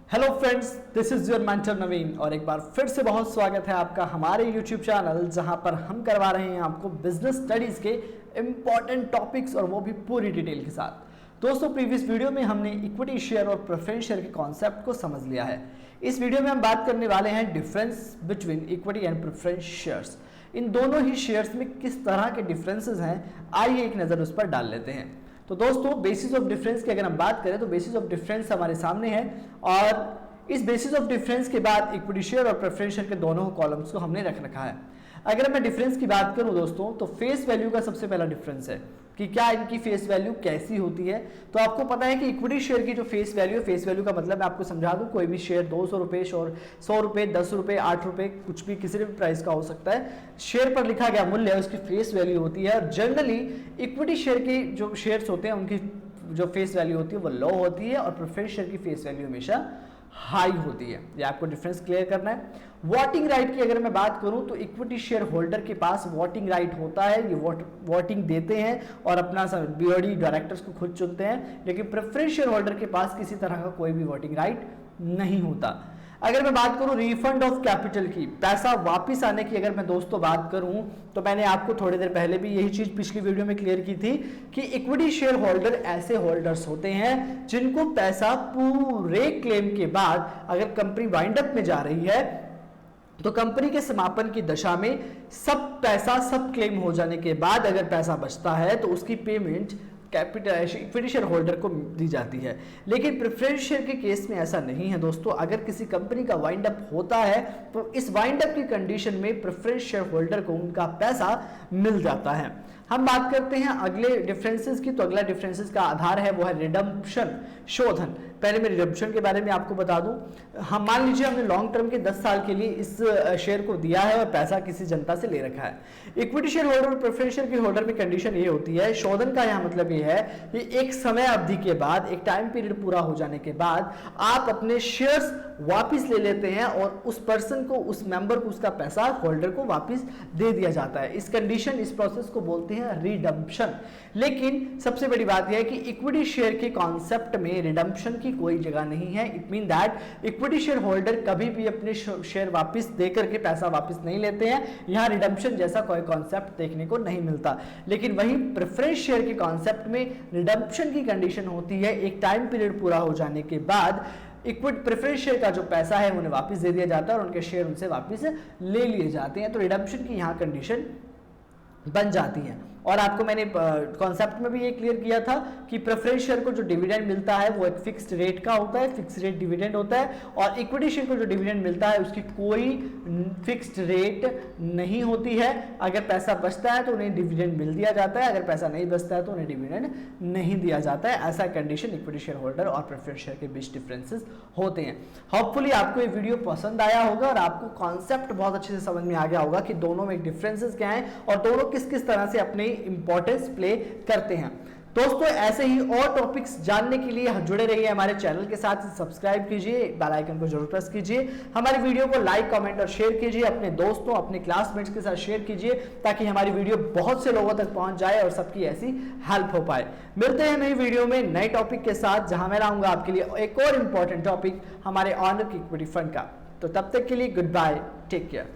Hello friends, this is your mentor Naveen और एक बार फिर से बहुत स्वागत है आपका हमारे यूट्यूब चैनल जहां पर हम करवा रहे हैं आपको बिजनेस स्टडीज के इंपॉर्टेंट टॉपिक्स और वो भी पूरी डिटेल के साथ। दोस्तों, प्रीवियस वीडियो में हमने इक्विटी शेयर और प्रेफरेंस शेयर के कॉन्सेप्ट को समझ लिया है। इस वीडियो में हम बात करने वाले हैं difference between equity and preference shares. इन दोनों ही शेयर्स में किस तरह के डिफरेंसेस हैं, आइए एक नज़र उस पर डाल लेते हैं। तो दोस्तों, बेसिस ऑफ डिफरेंस की अगर हम बात करें तो बेसिस ऑफ डिफरेंस हमारे सामने है और इस बेसिस ऑफ डिफरेंस के बाद इक्विटी शेयर और प्रेफरेंस शेयर के दोनों कॉलम्स को हमने रख रखा है। अगर मैं डिफरेंस की बात करूं दोस्तों, तो फेस वैल्यू का सबसे पहला डिफरेंस है कि क्या इनकी फेस वैल्यू कैसी होती है। तो आपको पता है कि इक्विटी शेयर की जो फेस वैल्यू का मतलब मैं आपको समझा दूं, कोई भी शेयर 200 रुपये, 100 रुपये, 10 रुपये, 8 रुपये, कुछ भी किसी भी प्राइस का हो सकता है। शेयर पर लिखा गया मूल्य है, उसकी फेस वैल्यू होती है। और जनरली इक्विटी शेयर के जो शेयर्स होते हैं उनकी जो फेस वैल्यू होती है वो लो होती है और प्रेफरेंस शेयर की फेस वैल्यू हमेशा हाई होती है। ये आपको डिफरेंस क्लियर करना है। वोटिंग राइट की अगर मैं बात करूं तो इक्विटी शेयर होल्डर के पास वोटिंग राइट होता है, ये वोटिंग देते हैं और अपना बॉडी डायरेक्टर्स को खुद चुनते हैं। लेकिन प्रेफरेंस शेयर होल्डर के पास किसी तरह का कोई भी वोटिंग राइट नहीं होता। अगर मैं बात करूं रिफंड ऑफ कैपिटल की, पैसा वापस आने की अगर मैं दोस्तों बात करूं तो मैंने आपको थोड़ी देर पहले भी यही चीज पिछली वीडियो में क्लियर की थी कि इक्विटी शेयर होल्डर ऐसे होल्डर्स होते हैं जिनको पैसा पूरे क्लेम के बाद, अगर कंपनी वाइंड अप में जा रही है तो कंपनी के समापन की दशा में सब पैसा सब क्लेम हो जाने के बाद अगर पैसा बचता है तो उसकी payment capital equity share holder को दी जाती है। लेकिन प्रेफरेंस शेयर के केस में ऐसा नहीं है दोस्तों। अगर किसी कंपनी का वाइंड अप होता है तो इस वाइंड अप की कंडीशन में प्रेफरेंस शेयर होल्डर को उनका पैसा मिल जाता है। हम बात करते हैं अगले डिफरेंसेस की। तो अगला डिफरेंसेस का आधार है वो है रिडम्पशन, शोधन। पहले मैं रिडम्पशन के बारे में आपको बता दूं। हम मान लीजिए हमने लॉन्ग टर्म के 10 साल के लिए इस शेयर को दिया है और पैसा किसी जनता से ले रखा है। इक्विटी शेयर होल्डर और प्रेफरेंस शेयर के होल्डर में कंडीशन ये होती है, शोधन का यह मतलब ये है कि एक समय अवधि के बाद, एक टाइम पीरियड पूरा हो जाने के बाद आप अपने शेयर्स वापिस ले लेते हैं और उस पर्सन को, उस मेंबर को, उसका पैसा होल्डर को वापिस दे दिया जाता है। इस कंडीशन, इस प्रोसेस को बोलते हैं रिडम्पशन। लेकिन सबसे बड़ी बात यह है कि इक्विटी शेयर के कॉन्सेप्ट में रिडम्पशन की कोई जगह नहीं है। It mean that equity share holder कभी भी अपने शेयर वापस देकर के पैसा वापस नहीं लेते हैं। यहां रिडम्पशन जैसा कोई कॉन्सेप्ट देखने को नहीं मिलता। लेकिन वही प्रेफरेंस शेयर के कॉन्सेप्ट में रिडम्पशन की कंडीशन होती है, एक टाइम पीरियड पूरा हो जाने के बाद इक्विटी प्रेफरेंस शेयर का जो पैसा है उन्हें वापस दे दिया जाता है और उनके शेयर उनसे वापस ले लिए जाते हैं। तो रिडम्पशन की यहां कंडीशन बन जाती है। और आपको मैंने कॉन्सेप्ट में भी ये क्लियर किया था कि प्रेफरेंस शेयर को जो डिविडेंड मिलता है वो एक फिक्स्ड रेट का होता है, फिक्स्ड रेट डिविडेंड होता है। और इक्विटी शेयर को जो डिविडेंड मिलता है उसकी कोई फिक्स्ड रेट नहीं होती है। अगर पैसा बचता है तो उन्हें डिविडेंड मिल दिया जाता है, अगर पैसा नहीं बचता है तो उन्हें डिविडेंड नहीं दिया जाता है। ऐसा कंडीशन इक्विटी शेयर होल्डर और प्रेफरेंस शेयर के बीच डिफरेंसेस होते हैं। होपफुली आपको ये वीडियो पसंद आया होगा और आपको कॉन्सेप्ट बहुत अच्छे से समझ में आ गया होगा कि दोनों में डिफरेंसेस क्या हैं और दोनों किस किस तरह से अपने इंपॉर्टेंस प्ले करते हैं। दोस्तों, ऐसे ही और टॉपिक्स जानने के लिए जुड़े रहिए हमारे चैनल के साथ। सब्सक्राइब कीजिए, बेल आइकन को जरूर प्रेस कीजिए, हमारी वीडियो को लाइक, कमेंट और शेयर कीजिए, अपने दोस्तों, अपने क्लासमेट्स के साथ शेयर कीजिए ताकि हमारी वीडियो बहुत से लोगों तक पहुंच जाए और सबकी ऐसी हेल्प हो पाए। मिलते हैं नई वीडियो में नए टॉपिक के साथ, जहां मैं लाऊंगा आपके लिए एक और इंपॉर्टेंट टॉपिक हमारे ऑनर की इक्विटी फंड का। तो तब तक के लिए गुड बाय, टेक केयर।